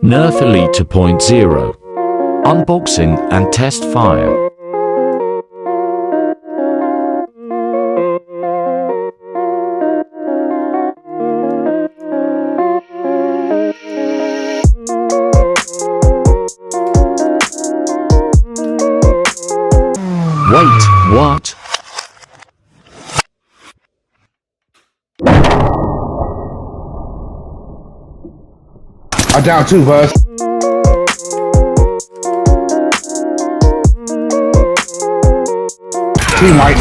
Nerf Elite 2.0. Unboxing and test fire. Wait, what? I'm down two, Buzz. Team Mike.